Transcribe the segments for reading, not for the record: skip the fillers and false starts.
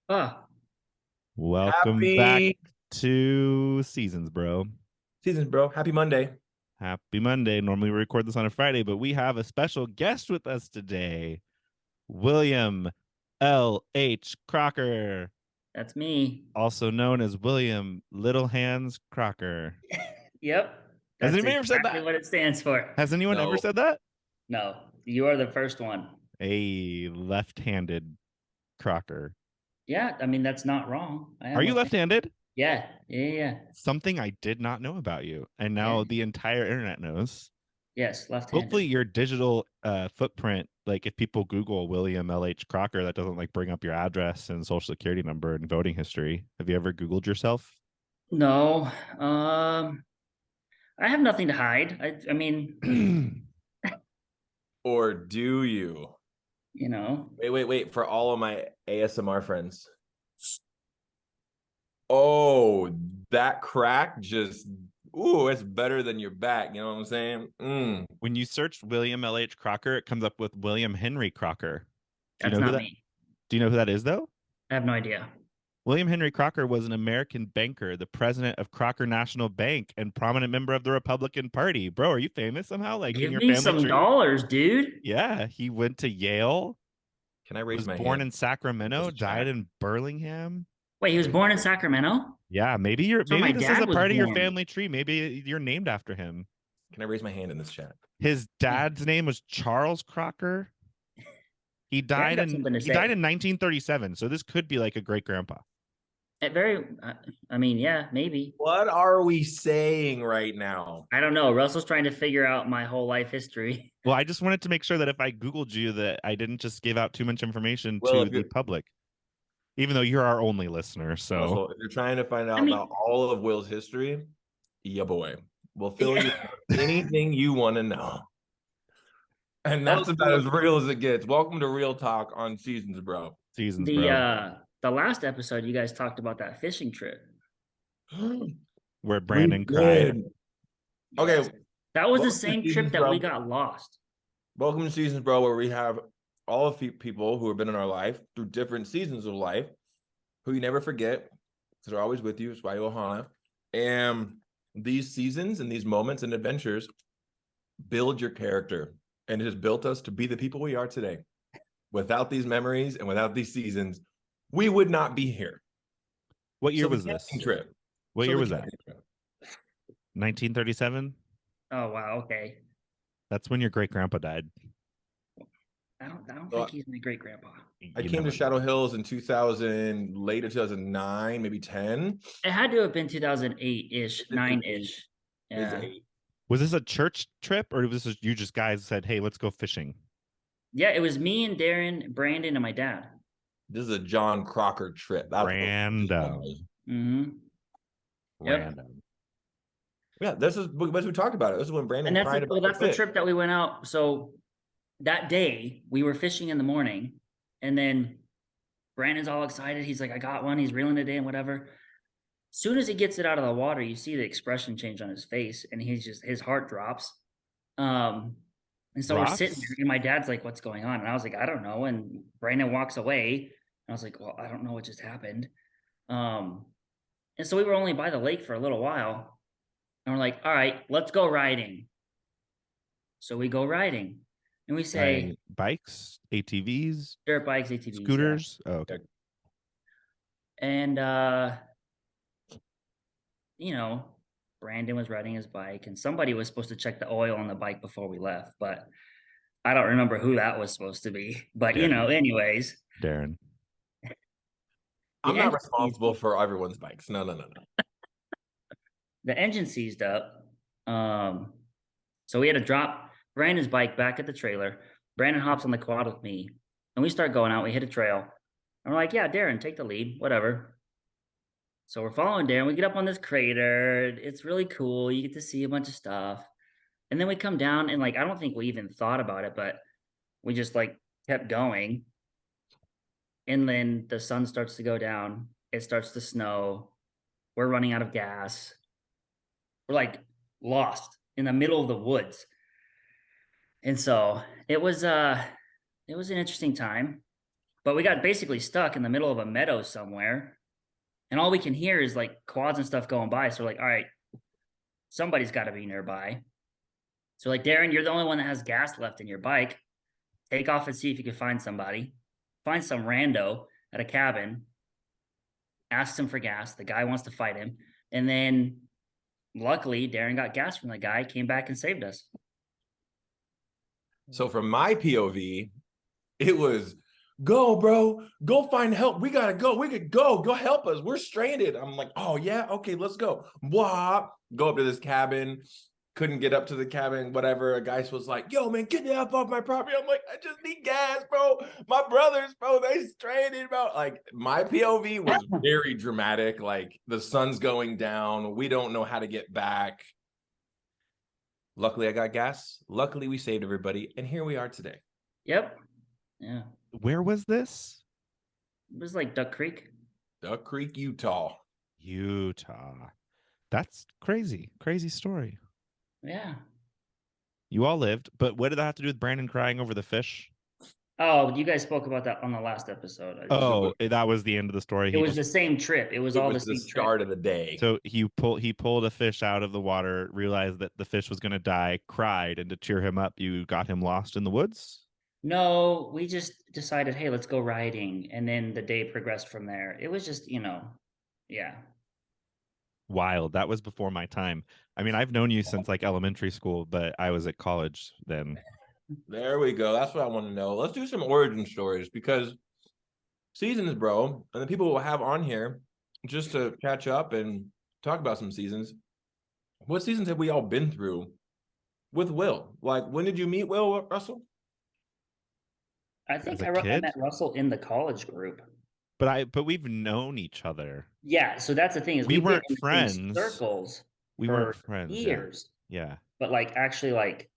Oh, Welcome back Happy to Seasons, bro. seasons, bro. Happy Monday. Happy Monday. Normally we record this on a Friday, but we have a special guest with us today. William L.H. Crocker, that's me. also known as William Little Hands Crocker. Yep. Has That's anybody ever said exactly that? what it stands for. Has anyone ever No. said that? No, you are the first one. A left-handed Crocker. Yeah, I mean, that's not wrong. I Are am you left-handed. left-handed? Yeah. Something I did not know about you. And Yeah. now the entire internet knows. Yes, left-handed. Hopefully your digital footprint, like if people Google William L.H. Crocker, that doesn't like bring up your address and social security number and voting history. Have you ever Googled yourself? No, I have nothing to hide. I mean, Or do you? you know, Wait. For all of my ASMR friends. Oh, that crack just, ooh, it's better than your back. You know what I'm saying? When you search William L.H. Crocker, it comes up with William Henry Crocker. Do you that's know who not that? me. Do you know who that is though? I have no idea. William Henry Crocker was an American banker, the president of Crocker National Bank, and prominent member of the Republican Party. Bro, are you famous somehow? Like in Give your me family some tree? dollars, dude. Yeah, he went to Yale, Can I raise was my born hand in in this Sacramento, died chat? in Burlingame. Wait, he was Raise my born in hand. Sacramento? Yeah, That's where maybe my this is dad a was part of your born. family tree. Maybe you're named after him. Can I raise my hand in this chat? His dad's name was Charles Crocker. Dad's got something to He died in say. 1937, so this could be like a great grandpa. It very, I mean, yeah, maybe. What are we saying right now? I don't know. Russell's trying to figure out my whole life history. Well, I just wanted to make sure that if I googled you that I didn't just give out too much information Well, to if the you're public, even though you're our only listener. So, Russell, if you're trying to find I out about mean, all of Will's history, yeah, boy, we'll fill you yeah, in on anything you want to know. And that was that's about as cool. real as it gets. Welcome to Real Talk on Seasons, bro. Seasons, The bro. uh the last episode you guys talked about that fishing trip. Where We Brandon cried. did. Yes. Okay, That was the welcome to same trip Seasons, that we bro. got lost. Welcome to Seasons, bro, where we have all of people who have been in our life through different seasons of life, who you never forget, because they're always with you. It's why Ohana. And these seasons and these moments and adventures build your character. And it has built us to be the people we are today. Without these memories and without these seasons, we would not be here. What year So the was camping this? trip. What So year the was that? camping trip. 1937? Oh wow, okay. That's when your great grandpa died. I don't think So he's my great grandpa. I You came to never know. Shadow Hills in 2000, later 2009, maybe 10. It had to have been 2008-ish, It's an 8. 9-ish. It's Yeah. 8. Was this a church trip or was this you just guys said, hey, let's go fishing? Yeah, it was me and Darren, Brandon, and my dad. This is a John Crocker trip. That's what this one Random. was. Mm-hmm. Yep. Random. Yeah, this is as we talked about it. This is when And Brandon that's cried the, well, about the that's the fish. trip that we went out. So that day we were fishing in the morning, and then Brandon's all excited. He's like, I got one. He's reeling it in, whatever. Soon as he gets it out of the water, you see the expression change on his face, and his heart drops. Um, and so we're sitting there, Drops? and my dad's like, "What's going on?" And I was like, "I don't know." And Brandon walks away, and I was like, "Well, I don't know what just happened." Um, and so we were only by the lake for a little while, and we're like, "All right, let's go riding." So we go riding, and we say, Riding bikes, ATVs, "Dirt bikes, ATVs, yeah." scooters. Oh, okay. And you know, Brandon was riding his bike, and somebody was supposed to check the oil on the bike before we left, but I don't remember who that was supposed to be. But Darren. anyways, Darren. the I'm not engine seized, responsible for everyone's bikes. No. the engine seized up. Um, so we had to drop Brandon's bike back at the trailer. Brandon hops on the quad with me, and we start going out. We hit a trail, and we're like, "Yeah, Darren, take the lead, whatever." So we're following Darren. We get up on this crater. It's really cool. You get to see a bunch of stuff. And then we come down and like I don't think we even thought about it, but we just like kept going. And then the sun starts to go down. It starts to snow. We're running out of gas. We're like lost in the middle of the woods. And so it was an interesting time. But we got basically stuck in the middle of a meadow somewhere. And all we can hear is like quads and stuff going by. So we're like, all right, somebody's got to be nearby. So like, Darren, you're the only one that has gas left in your bike. Take off and see if you can find somebody. Find some rando at a cabin. Asks him for gas. The guy wants to fight him. And then luckily, Darren got gas from the guy, came back and saved us. So from my POV, it was, go, bro, go find help. We gotta go. We could go help us. We're stranded. I'm like, oh yeah, okay, let's go. Wah, go up to this cabin. Couldn't get up to the cabin, whatever. A guy was like, yo, man, get the F off my property. I'm like, I just need gas, bro. My brothers, bro, they stranded, bro. Like, my POV was very dramatic. Like, the sun's going down. We don't know how to get back. Luckily, I got gas. Luckily, we saved everybody. And here we are today. Yep. Yeah. Where was this? It was like Duck Creek. Duck Creek, Utah. Utah. That's crazy. Crazy story. Yeah. You all lived, but what did that have to do with Brandon crying over the fish? Oh, you guys spoke about that on the last episode. Oh, that was the end of the story. It was the same trip. It was all the same start trip. of the day. So he pulled a fish out of the water, realized that the fish was going to die, cried, and to cheer him up, you got him lost in the woods? No, we just decided, hey, let's go riding. And then the day progressed from there. It was just, yeah. Wild. That was before my time. I mean, I've known you since like elementary school, but I was at college then. There we go. That's what I want to know. Let's do some origin stories because seasons, bro, and the people we'll have on here just to catch up and talk about some seasons. What seasons have we all been through with Will? Like, when did you meet Will, Russell? I think As a I kid? met Russell in the college group. But we've known each other. Yeah, so that's the thing is We we've been weren't in the same friends. circles We for weren't friends. years. Yeah. But like actually like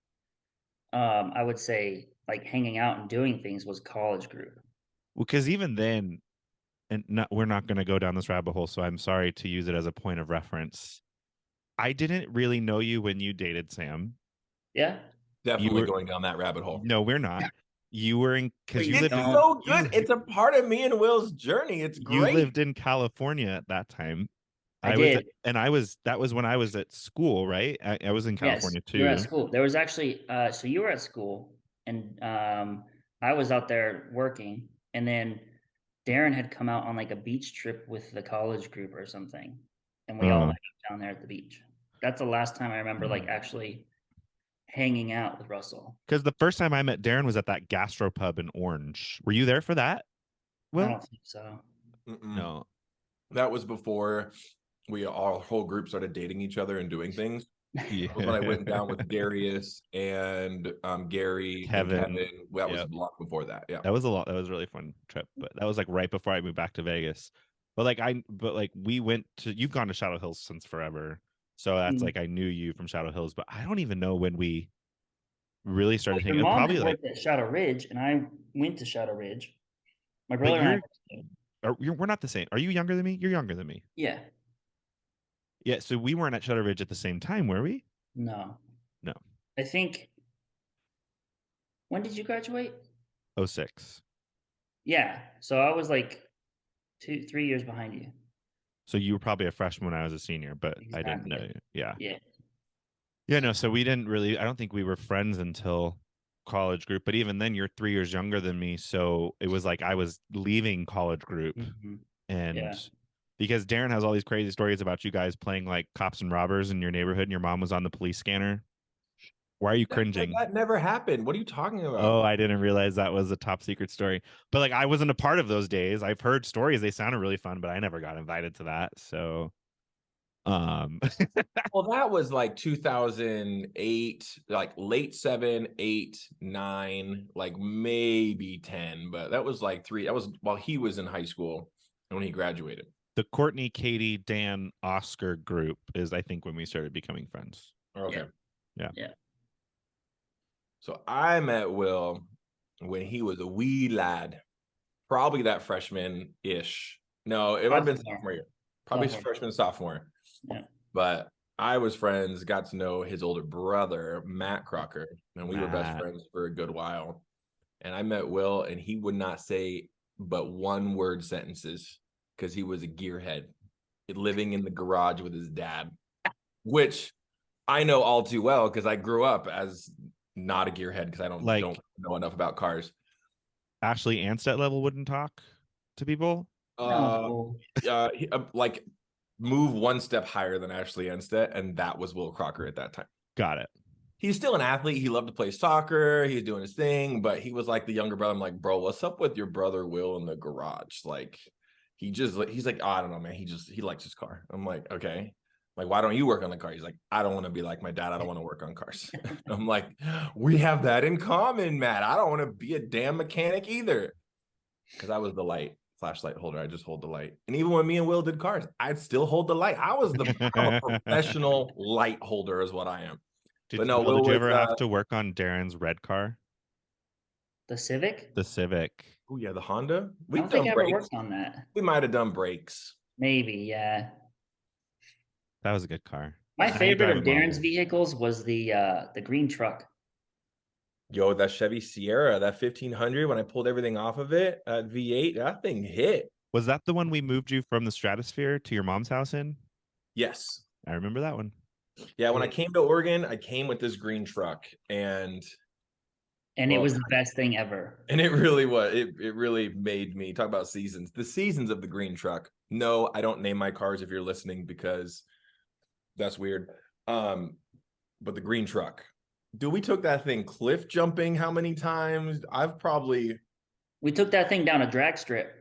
I would say like hanging out and doing things was college group. Well, because even then, we're not going to go down this rabbit hole, so I'm sorry to use it as a point of reference. I didn't really know you when you dated Sam. Yeah. Definitely going down that rabbit hole. No, we're not. You were in because you It's lived so good. It's a part of me and Will's journey. It's great. You lived in California at that time. I did. That was when I was at school, right? I was in California too. You were at school. There was actually so you were at school and I was out there working, and then Darren had come out on like a beach trip with the college group or something, and we all met up down there at the beach. That's the last time I remember like actually hanging out with Russell. Because the first time I met Darren was at that gastropub in Orange. Were you there for that? Well, I don't think so. No, that was before our whole group started dating each other and doing things. Yeah. That was when I went down with Darius and Gary, Kevin. And Kevin. That was a lot before that. Yeah, that was a lot. That was a really fun trip, but that was like right before I moved back to Vegas. But we went to. You've gone to Shadow Hills since forever, so that's like I knew you from Shadow Hills, but I don't even know when we really started hanging. Your mom probably worked at Shadow Ridge, and I went to Shadow Ridge. My brother and I. We're not the same. Are you younger than me? You're younger than me. Yeah. Yeah, so we weren't at Shadow Ridge at the same time, were we? No. I think. When did you graduate? 2006. Yeah, so I was like 2-3 years behind you. So you were probably a freshman when I was a senior, but Exactly. I didn't know you. Yeah. Yeah. No, so we didn't really. I don't think we were friends until college group. But even then, you're 3 years younger than me, so it was like I was leaving college group, and. Because Darren has all these crazy stories about you guys playing like cops and robbers in your neighborhood, and your mom was on the police scanner. Why are you cringing? That never happened. What are you talking about? Oh, I didn't realize that was a top secret story. But like, I wasn't a part of those days. I've heard stories; they sounded really fun, but I never got invited to that. So, well, that was like 2008, like late 7, 8, 9, like maybe 10. But that was like 3. That was while he was in high school and when he graduated. The Courtney, Katie, Dan, Oscar group is, I think, when we started becoming friends. Okay. Yeah. So I met Will when he was a wee lad, probably that freshman-ish. No, it might have been sophomore year. Probably freshman, sophomore. Yeah. But I was friends, got to know his older brother, Matt Crocker, and we were best friends for a good while. And I met Will, and he would not say but one-word sentences because he was a gearhead living in the garage with his dad, which I know all too well because I grew up as not a gearhead because I don't know enough about cars. Ashley Anstead level wouldn't talk to people. Like move one step higher than Ashley Anstead, and that was Will Crocker at that time. Got it. He's still an athlete. He loved to play soccer. He was doing his thing, but he was like the younger brother. I'm like, bro, what's up with your brother Will in the garage? Like, he's like, oh, I don't know, man. He likes his car. I'm like, okay. Like, why don't you work on the car? He's like, I don't want to be like my dad. I don't want to work on cars. I'm like, we have that in common, Matt. I don't want to be a damn mechanic either. Because I was the flashlight holder. I just hold the light. And even when me and Will did cars, I'd still hold the light. I'm a professional light holder is what I am. Did you ever have to work on Darren's red car? The Civic? The Civic. Oh, yeah, the Honda? I don't think I ever worked on that. We might have done brakes. Maybe, yeah. That was a good car. My favorite of Darren's vehicles was the green truck. Yo, that Chevy Sierra, that 1500, when I pulled everything off of it, at V8, that thing hit. Was that the one we moved you from the Stratosphere to your mom's house in? Yes. I remember that one. Yeah, when I came to Oregon, I came with this green truck, and it was the best thing ever. And it really was. It really made me talk about seasons. The seasons of the green truck. No, I don't name my cars if you're listening because that's weird. But the green truck. Dude, we took that thing cliff jumping how many times? We took that thing down a drag strip.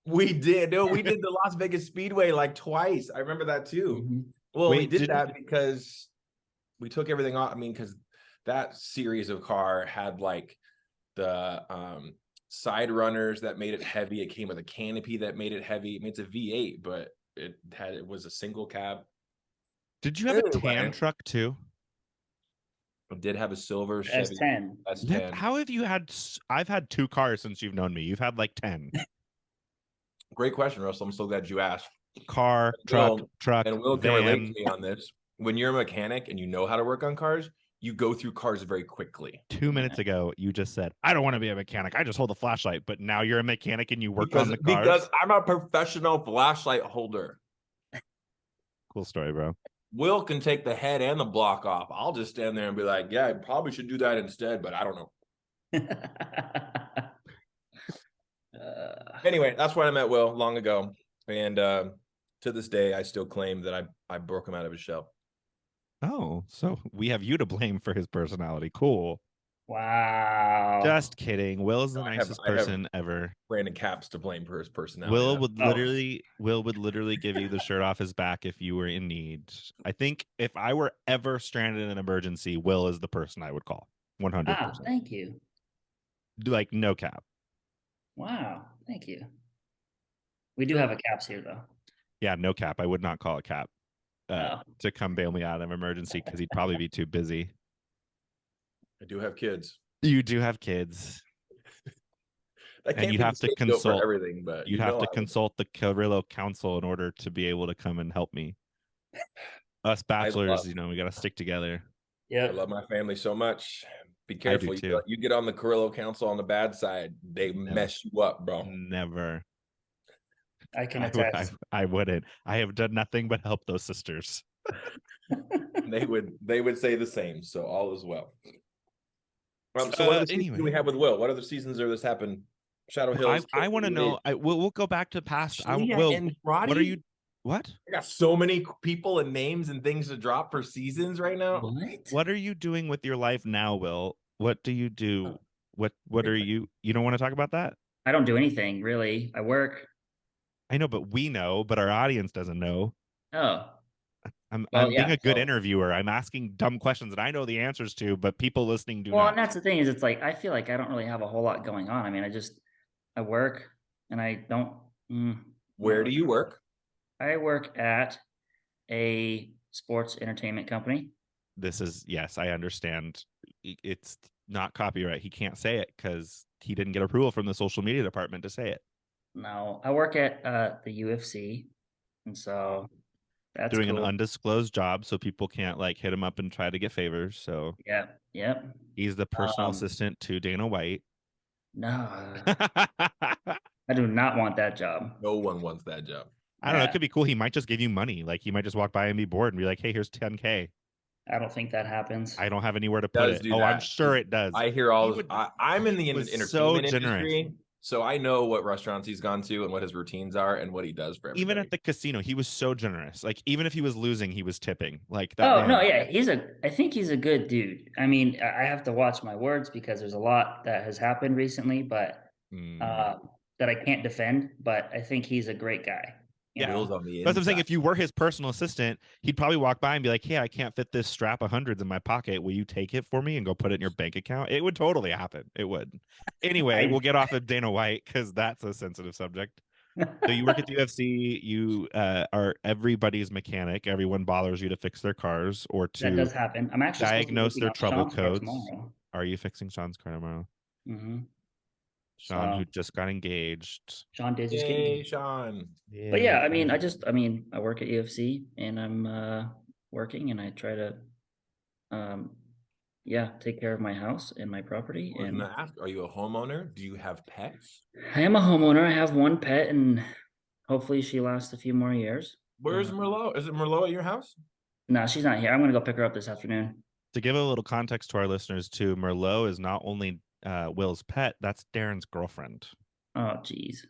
We did. No, we did the Las Vegas Speedway like twice. I remember that too. Mm-hmm. Well, we did that because we took everything off. I mean, because that series of car had like the side runners that made it heavy. It came with a canopy that made it heavy. I mean, it's a V8, but it was a single cab. Did you have a tan truck too? I did have a silver Chevy S10. S10. How have you had? I've had 2 cars since you've known me. You've had like 10. Great question, Russell. I'm so glad you asked. Car, truck, and Will can relate to me on this. When you're a mechanic and you know how to work on cars, you go through cars very quickly. 2 minutes ago, you just said, I don't want to be a mechanic. I just hold a flashlight. But now you're a mechanic and you work on the cars. Because I'm a professional flashlight holder. Cool story, bro. Will can take the head and the block off. I'll just stand there and be like, yeah, I probably should do that instead, but I don't know. Anyway, that's where I met Will long ago. And to this day, I still claim that I broke him out of his shell. Oh, so we have you to blame for his personality. Cool. Wow. Just kidding. Will is the nicest person ever. Brandon Capps to blame for his personality. Will would literally give you the shirt off his back if you were in need. I think if I were ever stranded in an emergency, Will is the person I would call. 100%. Ah, thank you. Like no cap. Wow, thank you. We do have a Caps here though. Yeah, no cap. I would not call it Cap to come bail me out of emergency because he'd probably be too busy. I do have kids. You do have kids. And you'd have to consult everything, but you'd have to consult the Carrillo Council in order to be able to come and help me. Us bachelors, we got to stick together. Yeah, I love my family so much. Be careful. You get on the Carrillo Council on the bad side, they mess you up, bro. Never. I can attest. I wouldn't. I have done nothing but help those sisters. They would say the same. So all is well. So what other seasons do we have with Will? What other seasons are this happened? Shadow Hills. I want to know. We'll go back to past. What are you? What? I got so many people and names and things to drop for seasons right now. What are you doing with your life now, Will? What do you do? What are you? You don't want to talk about that? I don't do anything really. I work. I know, but we know, but our audience doesn't know. Oh. I'm being a good interviewer. I'm asking dumb questions that I know the answers to, but people listening do not. Well, and that's the thing is it's like I feel like I don't really have a whole lot going on. I mean, I work and I don't. Where do you work? I work at a sports entertainment company. Yes, I understand. It's not copyright. He can't say it because he didn't get approval from the social media department to say it. No, I work at the UFC, and so that's doing cool. An undisclosed job, so people can't like hit him up and try to get favors. So yeah. He's the personal assistant to Dana White. No. I do not want that job. No one wants that job. I don't know. It Yeah. could be cool. He might just give you money. Like he might just walk by and be bored and be like, "Hey, here's 10K. I don't think that happens. I don't have anywhere to put Does it." do Oh, I'm that. sure it does. I hear all He this. would- I'm in he the was so entertainment generous. industry, so I know what restaurants he's gone to and what his routines are and what he does for everybody. Even at the casino, he was so generous. Like even if he was losing, he was tipping. Like that Oh man. no, yeah, I think he's a good dude. I mean, I have to watch my words because there's a lot that has happened recently, but that I can't defend. But I think he's a great guy. You Will's know? on the That's what I'm saying. inside. If you were his personal assistant, he'd probably walk by and be like, "Hey, I can't fit this strap of hundreds in my pocket. Will you take it for me and go put it in your bank account?" It would totally happen. It would. Anyway, we'll get off of Dana White because that's a sensitive subject. So you work at the UFC. You are everybody's mechanic. Everyone bothers you to fix their cars or That to does happen. I'm actually supposed to be diagnose working their on trouble Sean's car codes. tomorrow. Are you fixing Sean's car tomorrow? Mm-hmm. Sean, who just got engaged. Sean did just get Yay, engaged. Sean. But yeah, I mean, I work at UFC and I'm working and I try to take care of my house and my property. I was And gonna ask, are you a homeowner? Do you have pets? I am a homeowner. I have one pet and hopefully she lasts a few more years. Where's Merlot? Is it Merlot at your house? No, she's not here. I'm gonna go pick her up this afternoon. To give a little context to our listeners, too, Merlot is not only Will's pet, that's Darren's girlfriend. Oh, geez.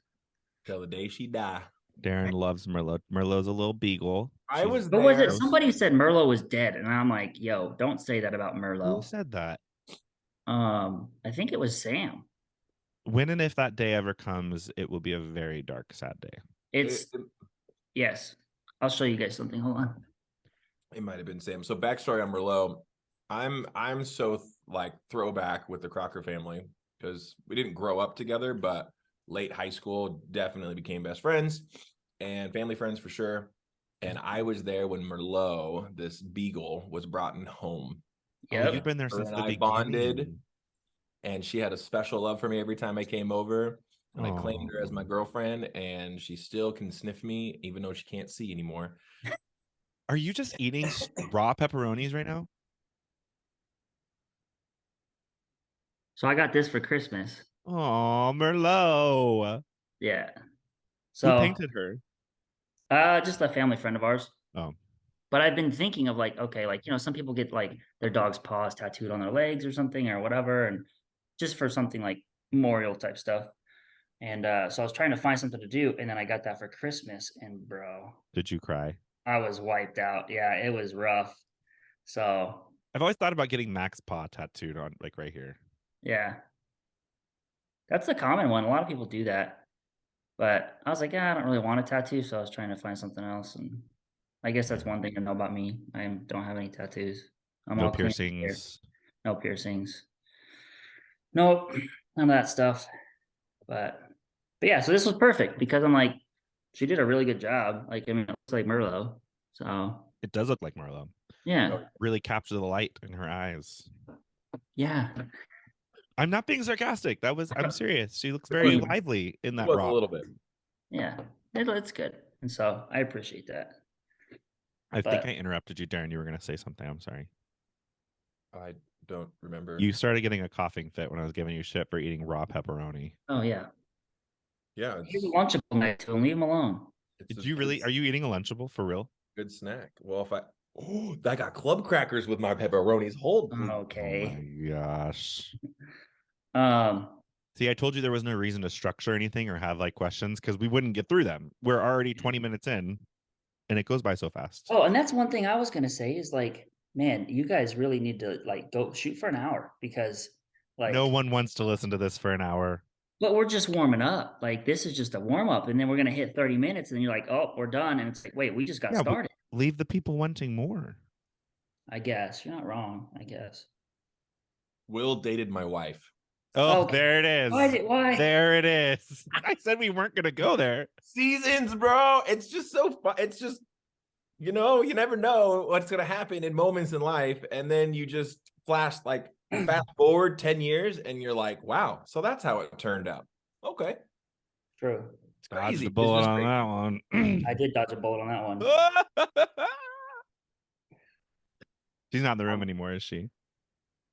Till the day she die. Darren loves Merlot. Merlot's a little beagle. I was What was there. it? Somebody said Merlot was dead, and I'm like, yo, don't say that about Who Merlot. said that? I think it was Sam. When and if that day ever comes, it will be a very dark, sad day. Yes. I'll show you guys something. Hold on. It might have been Sam. So backstory on Merlot. I'm so like throwback with the Crocker family because we didn't grow up together, but late high school definitely became best friends and family friends for sure. And I was there when Merlot, this beagle, was brought in home. Yeah, you've been there since the beginning. Bonded, and she had a special love for me every time I came over. And I claimed her as my girlfriend, and she still can sniff me, even though she can't see anymore. Are you just eating raw pepperonis right now? So I got this for Christmas. Oh, Merlot. Yeah. So who painted her? Just a family friend of ours. Oh. But I've been thinking of like, okay, like, some people get like their dog's paws tattooed on their legs or something or whatever, and just for something like memorial type stuff. And so I was trying to find something to do, and then I got that for Christmas, and bro, did you cry? I was wiped out. Yeah, it was rough. So I've always thought about getting Mac's paw tattooed on, like right here. Yeah, that's the common one. A lot of people do that, but I was like, I don't really want a tattoo, so I was trying to find something else. And I guess that's one thing to know about me. I don't have any tattoos. I'm no all clean piercings. No piercings. Nope, none of that stuff. But yeah, so this was perfect because I'm like, she did a really good job. Like, I mean, it looks like Merlot. So it does look like Merlot. Yeah. Really capture the light in her eyes. Yeah. I'm not being sarcastic. I'm serious. She looks very lively in that rock. A little bit. Yeah, it's good. And so I appreciate that. I think I interrupted you, Darren. You were going to say something. I'm sorry. I don't remember. You started getting a coughing fit when I was giving you shit for eating raw pepperoni. Oh, yeah. Yeah. He's a Lunchable next to him. Leave him alone. Are you eating a Lunchable for real? Good snack. Well, I got club crackers with my pepperonis. Okay. Oh my gosh. See, I told you there was no reason to structure anything or have like questions because we wouldn't get through them. We're already 20 minutes in and it goes by so fast. Oh, and that's one thing I was going to say is like, man, you guys really need to like go shoot for an hour because like no one wants to listen to this for an hour. But we're just warming up. Like this is just a warm up, and then we're gonna hit 30 minutes, and then you're like, oh, we're done, and it's like, wait, we just got started. Leave the people wanting more. I guess you're not wrong. I guess. Will dated my wife. Oh, okay. There it is. Why? There it is. I said we weren't gonna go there. Seasons, bro. It's just so fun. It's just, you never know what's gonna happen in moments in life, and then you just flash like. Fast forward 10 years and you're like, wow, so that's how it turned out. Okay. True. It's crazy. Dodged a bullet on that one. I did dodge a bullet on that one. She's not in the room anymore, is she?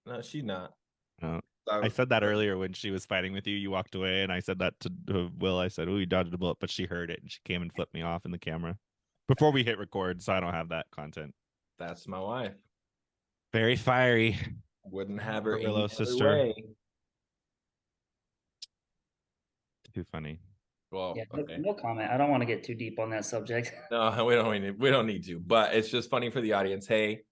No, she's not. No. I said that earlier when she was fighting with you. You walked away, and I said that to Will. I said, "Oh, you dodged a bullet," but she heard it and she came and flipped me off in the camera before we hit record, so I don't have that content. That's my wife. Very fiery. Wouldn't have her Willow any sister. other way. Too funny. Well, Yeah, okay. no comment. I don't want to get too deep on that subject. No, we don't need to. But it's just funny for the audience. Hey,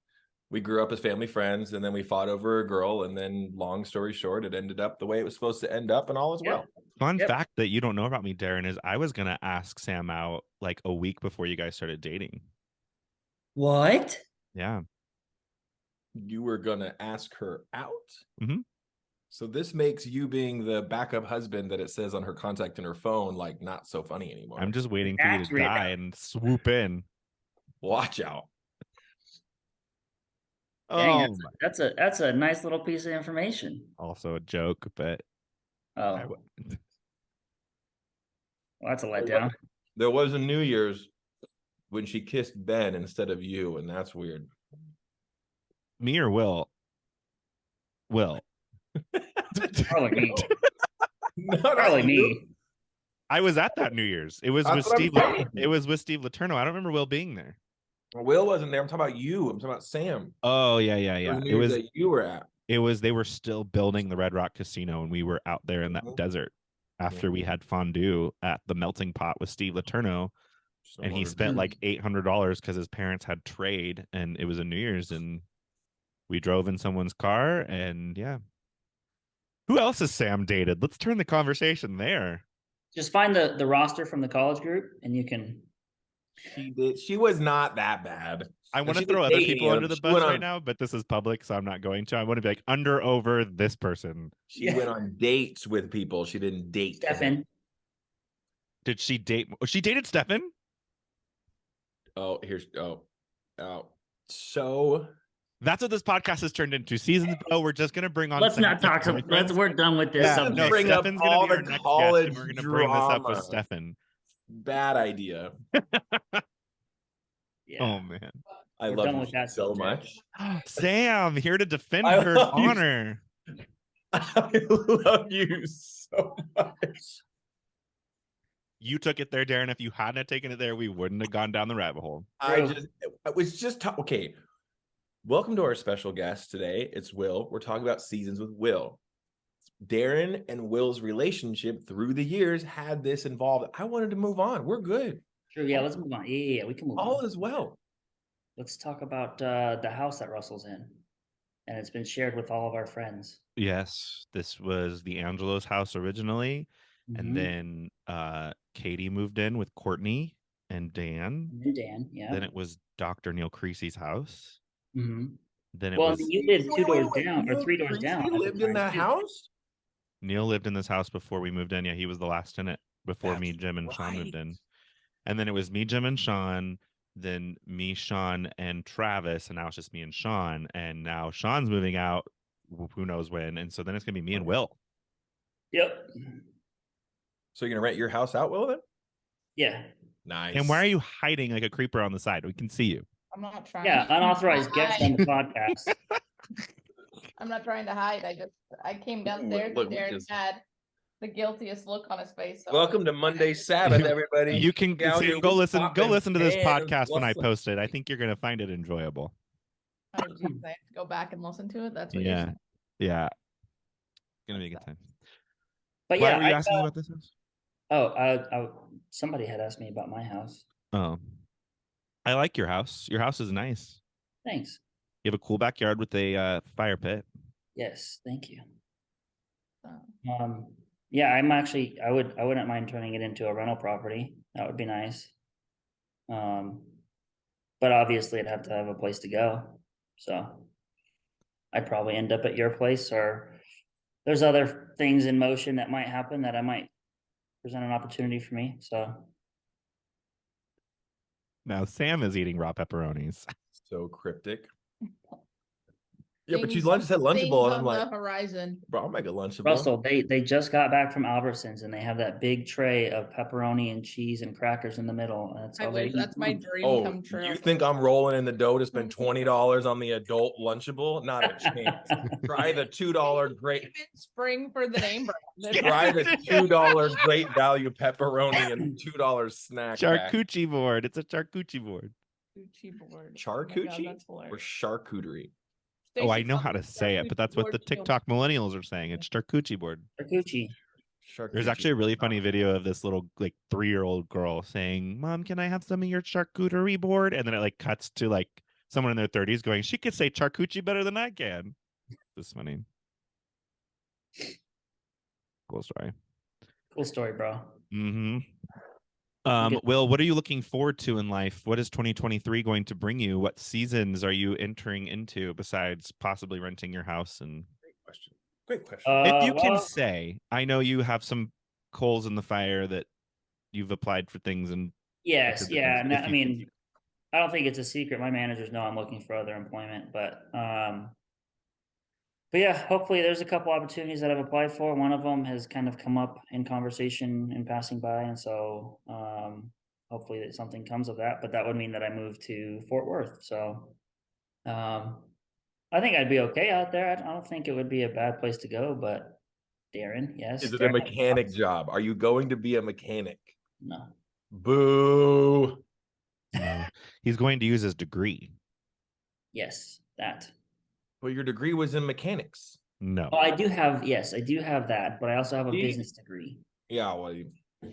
we grew up as family friends, and then we fought over a girl, and then long story short, it ended up the way it was supposed to end up, and all is well. Fun fact that you don't know about me, Darren, is I was gonna ask Sam out like a week before you guys started dating. What? Yeah. You were gonna ask her out? Mm-hmm. So this makes you being the backup husband that it says on her contact in her phone like not so funny anymore. I'm just waiting for you to die and swoop in. Watch out. Dang, that's a nice little piece of information. Also a joke, but well, that's a letdown. There was a New Year's when she kissed Ben instead of you, and that's weird. Me or Will? Will. Probably me. No, Probably me. I was at that New Year's. It was with Steve. It was with Steve Letourneau. I don't remember Will being there. Will wasn't there. I'm talking about you. I'm talking about Sam. Oh yeah. It was that you were at. It was. They were still building the Red Rock Casino, and we were out there in that desert after we had fondue at the Melting Pot with Steve Letourneau, and he spent like $800 because his parents had trade, and it was a New Year's, and we drove in someone's car, and yeah. Who else has Sam dated? Let's turn the conversation there. Just find the roster from the college group, and you can. She did. She was not that bad. I want to throw other people under the bus right now, but this is public, so I'm not going to. I want to be like over this person. She went on dates with people. She didn't date Stefan. Did she date? Oh, she dated Stefan? Oh, so that's what this podcast has turned into. Seasons ago, we're just gonna bring on. Let's not talk. We're done with this. Yeah, no, bring Stefan's up all gonna be the our next college guest, and we're gonna drama. bring this up with Stefan. Bad idea. Yeah. Oh man, I love you so much. Sam, here to defend her honor. I love you so much. You took it there, Darren. If you hadn't taken it there, we wouldn't have gone down the rabbit hole. I was just okay. Welcome to our special guest today. It's Will. We're talking about seasons with Will. Darren and Will's relationship through the years had this involved. I wanted to move on. We're good. Sure. Yeah. Let's move on. Yeah. We can move on. All is well. Let's talk about the house that Russell's in, and it's been shared with all of our friends. Yes, this was the Angelos house originally, and then Katie moved in with Courtney and Dan. And Dan, yeah. Then it was Dr. Neil Creasy's house. Then it was. You lived 2 doors down or 3 doors down. He lived in that house. Neil lived in this house before we moved in. Yeah, he was the last tenant before me, Jim, and Sean moved in. And then it was me, Jim, and Sean. Then me, Sean, and Travis, and now it's just me and Sean. And now Sean's moving out, who knows when. And so then it's gonna be me and Will. Yep. So you're gonna rent your house out, Will? Then? Yeah. Nice. And why are you hiding like a creeper on the side? We can see you. I'm not trying. Yeah, unauthorized guest on the podcast. I'm not trying to hide. I came downstairs and Darren had the guiltiest look on his face. So welcome to Monday Sabbath, everybody. You can go listen to this podcast when I post it. I think you're gonna find it enjoyable. I have to go back and listen to it. That's what you're saying. Yeah. Gonna be a good time. But why were you asking about this house? Somebody had asked me about my house. Oh, I like your house. Your house is nice. Thanks. You have a cool backyard with a fire pit. Yes, thank you. Yeah, I wouldn't mind turning it into a rental property. That would be nice. But obviously I'd have to have a place to go. So I'd probably end up at your place, or there's other things in motion that might happen that I might present an opportunity for me. So now Sam is eating raw pepperonis. So cryptic. Yeah, but you said Lunchable, and I'm like, the horizon. bro, I'll make a Lunchable. Russell, they just got back from Albertsons and they have that big tray of pepperoni and cheese and crackers in the middle. And that's I all they wish eat. that's my dream come true. You think I'm rolling in the dough to spend $20 on the adult Lunchable? Not a chance. Try the $2 great spring for the name brand. Try the $2 great value pepperoni and $2 snack charcuterie board. It's a charcuterie board. Charcuterie or charcuterie? Oh, I know how to say it, but that's what the TikTok millennials are saying. It's charcuterie board. Charcuterie. There's actually a really funny video of this little like 3-year-old girl saying, "Mom, can I have some of your charcuterie board?" And then it like cuts to like someone in their 30s going, "She could say charcuterie better than I can." This funny. Cool story. Cool story, bro. Mm-hmm. Will, what are you looking forward to in life? What is 2023 going to bring you? What seasons are you entering into besides possibly renting your house? And Great question. If you can say, I know you have some coals in the fire that you've applied for things and yes, yeah. No, I mean, I don't think it's a secret. My managers know I'm looking for other employment, but yeah, hopefully there's a couple opportunities that I've applied for. One of them has kind of come up in conversation in passing by, and so hopefully that something comes of that. But that would mean that I move to Fort Worth. So I think I'd be okay out there. I don't think it would be a bad place to go. But Darren, yes. Is it a mechanic job? Are you going to be a mechanic? No. Boo. No. He's going to use his degree. Yes, that. Well, your degree was in mechanics. No. Oh, I do have that, but I also have a business degree. Yeah, well,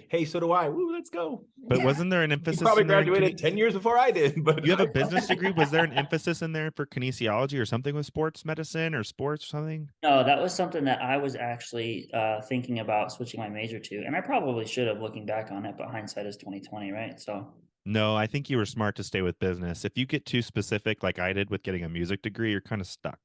hey, so do I. Woo, let's go. But wasn't there an emphasis? You probably graduated 10 years before I did. But you have a business degree. Was there an emphasis in there for kinesiology or something with sports medicine or sports or something? No, that was something that I was actually thinking about switching my major to, and I probably should have, looking back on it. But hindsight is 2020, right? So. No, I think you were smart to stay with business. If you get too specific, like I did with getting a music degree, you're kind of stuck.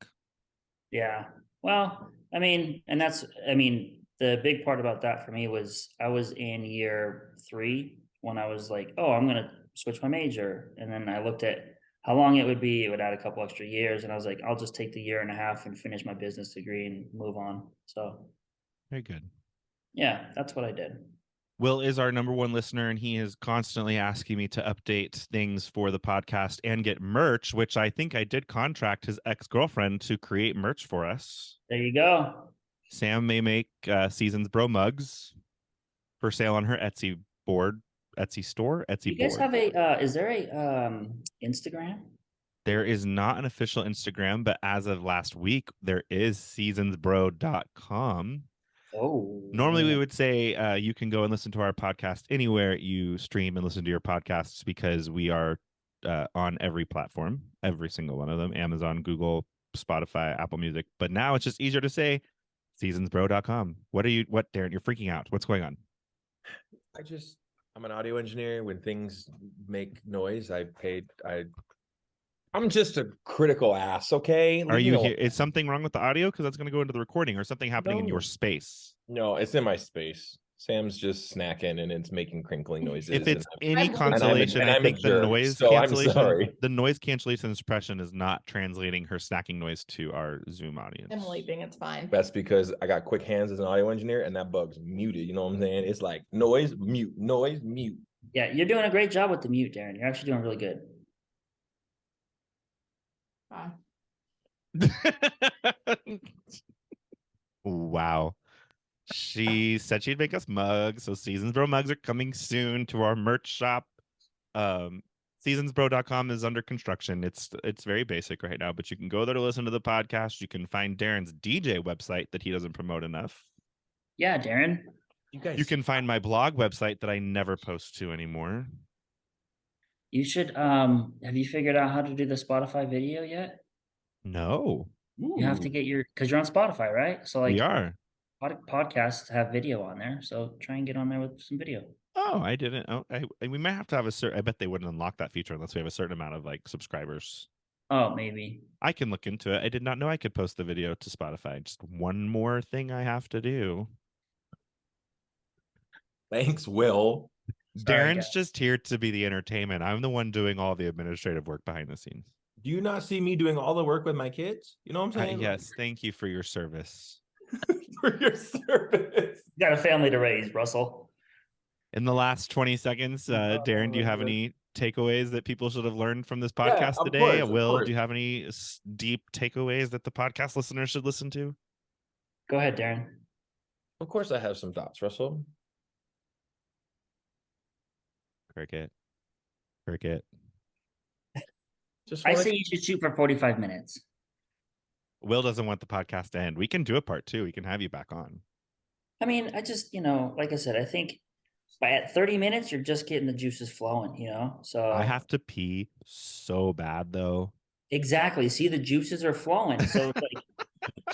Yeah. Well, I mean, the big part about that for me was I was in year 3 when I was like, oh, I'm going to switch my major. And then I looked at how long it would be. It would add a couple extra years. And I was like, I'll just take the 1.5 years and finish my business degree and move on. So. Very good. Yeah, that's what I did. Will is our #1 listener, and he is constantly asking me to update things for the podcast and get merch, which I think I did contract his ex-girlfriend to create merch for us. There you go. Sam may make Seasons Bro mugs for sale on her Etsy store. You guys have is there a Instagram? There is not an official Instagram, but as of last week, there is seasonsbro.com. Oh, normally we would say you can go and listen to our podcast anywhere you stream and listen to your podcasts, because we are on every platform, every single one of them: Amazon, Google, Spotify, Apple Music. But now it's just easier to say seasonsbro.com. What Darren, you're freaking out. What's going on? I'm an audio engineer. When things make noise, I'm just a critical ass, okay? Are you here? Is something wrong with the audio? Because that's going to go into the recording, or something happening in your space? No, it's in my space. Sam's just snacking and it's making crinkling noises. If it's any consolation, I think the noise cancellation suppression is not translating her snacking noise to our Zoom audience. I'm leaving. It's fine. That's because I got quick hands as an audio engineer, and that bug's muted. You know what I'm saying? It's like noise, mute, noise, mute. Yeah, you're doing a great job with the mute, Darren. You're actually doing really good. Wow. She said she'd make us mugs. So Seasons Bro mugs are coming soon to our merch shop. Seasonsbro.com is under construction. It's very basic right now, but you can go there to listen to the podcast. You can find Darren's DJ website that he doesn't promote enough. Yeah, Darren. You can find my blog website that I never post to anymore. You should have you figured out how to do the Spotify video yet? No. You have to get because you're on Spotify, right? So like we are. Podcasts have video on there, so try and get on there with some video. Oh, I didn't. Oh, we might have to have a certain. I bet they wouldn't unlock that feature unless we have a certain amount of like subscribers. Oh, maybe. I can look into it. I did not know I could post the video to Spotify. Just one more thing I have to do. Thanks, Will. Darren's just here to be the entertainment. I'm the one doing all the administrative work behind the scenes. Do you not see me doing all the work with my kids? You know what I'm saying? Yes, thank you for your service. For your service. You got a family to raise, Russell. In the last 20 seconds, Darren, do you have any takeaways that people should have learned from this podcast today? Will, do you have any deep takeaways that the podcast listeners should listen to? Go ahead, Darren. Of course I have some thoughts, Russell. Cricket. I say you should shoot for 45 minutes. Will doesn't want the podcast to end. We can do a part 2. We can have you back on. I mean, I just, like I said, I think at 30 minutes, you're just getting the juices flowing, So I have to pee so bad, though. Exactly. See, the juices are flowing. So it's like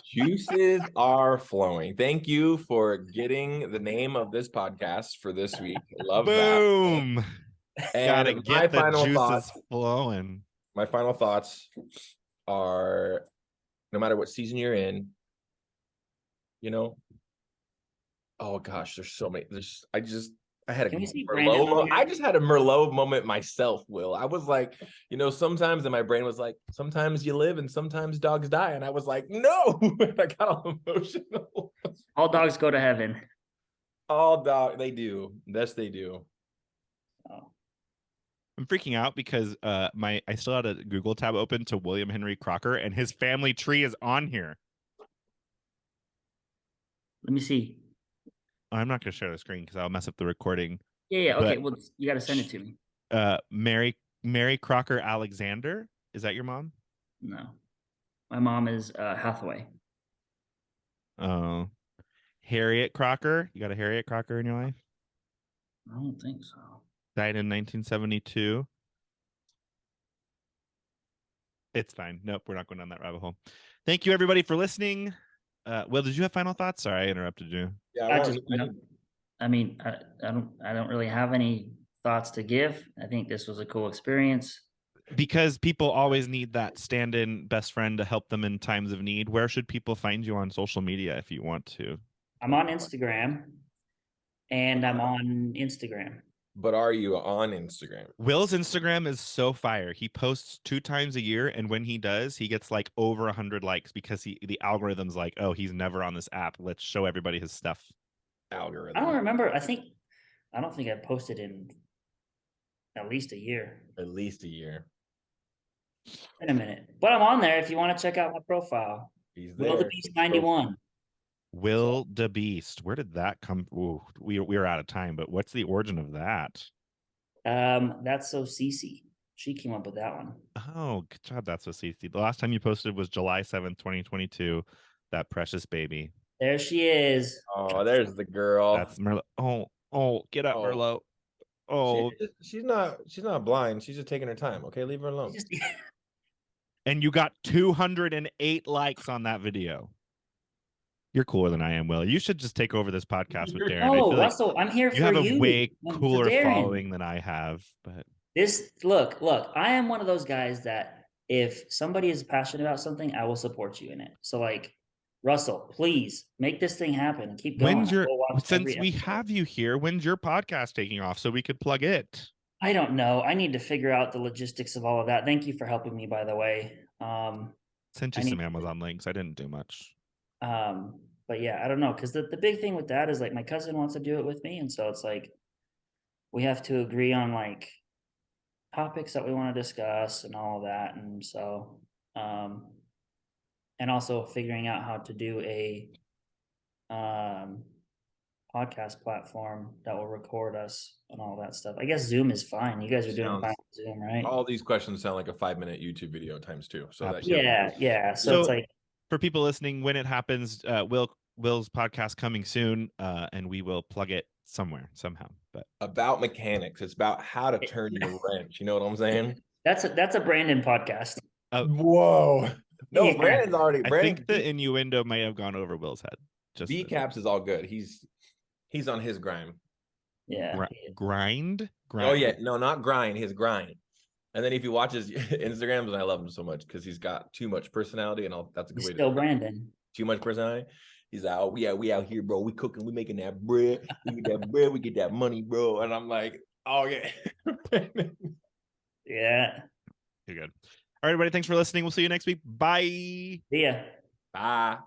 juices are flowing. Thank you for getting the name of this podcast for this week. Love that. Boom. And gotta get the juices thoughts, flowing. My final thoughts are, no matter what season you're in, oh gosh, there's so many. I had a Merlot. I just had a Merlot moment myself, Will. I was like, sometimes in my brain was like, sometimes you live and sometimes dogs die. And I was like, no, I got all emotional. All dogs go to heaven. All dogs, they do. Yes, they do. Oh. I'm freaking out because I still had a Google tab open to William Henry Crocker, and his family tree is on here. Let me see. I'm not going to share the screen because I'll mess up the recording. Yeah. Okay. Well, you got to send it to me. Mary Crocker Alexander. Is that your mom? No. My mom is Hathaway. Oh. Harriet Crocker. You got a Harriet Crocker in your life? I don't think so. Died in 1972. It's fine. Nope, we're not going down that rabbit hole. Thank you, everybody, for listening. Will, did you have final thoughts? Sorry, I interrupted you. Yeah, I don't really have any thoughts to give. I think this was a cool experience. Because people always need that stand-in best friend to help them in times of need. Where should people find you on social media if you want to? I'm on Instagram, and I'm on Instagram. But are you on Instagram? Will's Instagram is so fire. He posts 2 times a year, and when he does, he gets like over 100 likes because the algorithm's like, oh, he's never on this app. Let's show everybody his stuff. Algorithm. I don't remember. I don't think I posted in at least a year. At least a year. Wait a minute. But I'm on there if you want to check out my profile. He's there. Will the Beast 91. Will the Beast. Where did that come? Ooh, we're out of time, but what's the origin of that? That's so Cece. She came up with that one. Oh, good job. That's so Cece. The last time you posted was July 7th, 2022. That precious baby. There she is. Oh, there's the girl. That's Merlot. Oh, get up, Merlot. Oh, she's not blind. She's just taking her time. Okay, leave her alone. And you got 208 likes on that video. You're cooler than I am, Will. You should just take over this podcast with Darren. Oh, Russell, I'm here for you. You have a way cooler following than I have. But look, I am one of those guys that if somebody is passionate about something, I will support you in it. So like, Russell, please make this thing happen. Keep going. Since we have you here, when's your podcast taking off so we could plug it? I don't know. I need to figure out the logistics of all of that. Thank you for helping me, by the way. Sent you some Amazon links. I didn't do much. But yeah, I don't know. Because the big thing with that is like my cousin wants to do it with me. And so it's like we have to agree on like topics that we want to discuss and all of that. And so and also figuring out how to do a podcast platform that will record us and all that stuff. I guess Zoom is fine. You guys are doing fine with Zoom, right? All these questions sound like a 5-minute YouTube video times 2. So that yeah. So it's like, for people listening, when it happens, Will's podcast coming soon, and we will plug it somewhere somehow. But about mechanics, it's about how to turn your wrench. You know what I'm saying? That's a Brandon podcast. Whoa. No, yeah. Brandon's already. I think the innuendo may have gone over Will's head. Just B-Caps is all good. He's on his grind. Yeah. Grind? Oh yeah, no, not grind. His grind. And then if you watch his Instagrams, and I love him so much because he's got too much personality, and that's a good way to. Still Brandon. Too much personality. He's out. We out here, bro. We cooking. We making that bread. We get that bread. We get that money, bro. And I'm like, oh yeah. Yeah. You're good. right, everybody. Thanks for listening. We'll see you next week. Bye. See ya. Bye.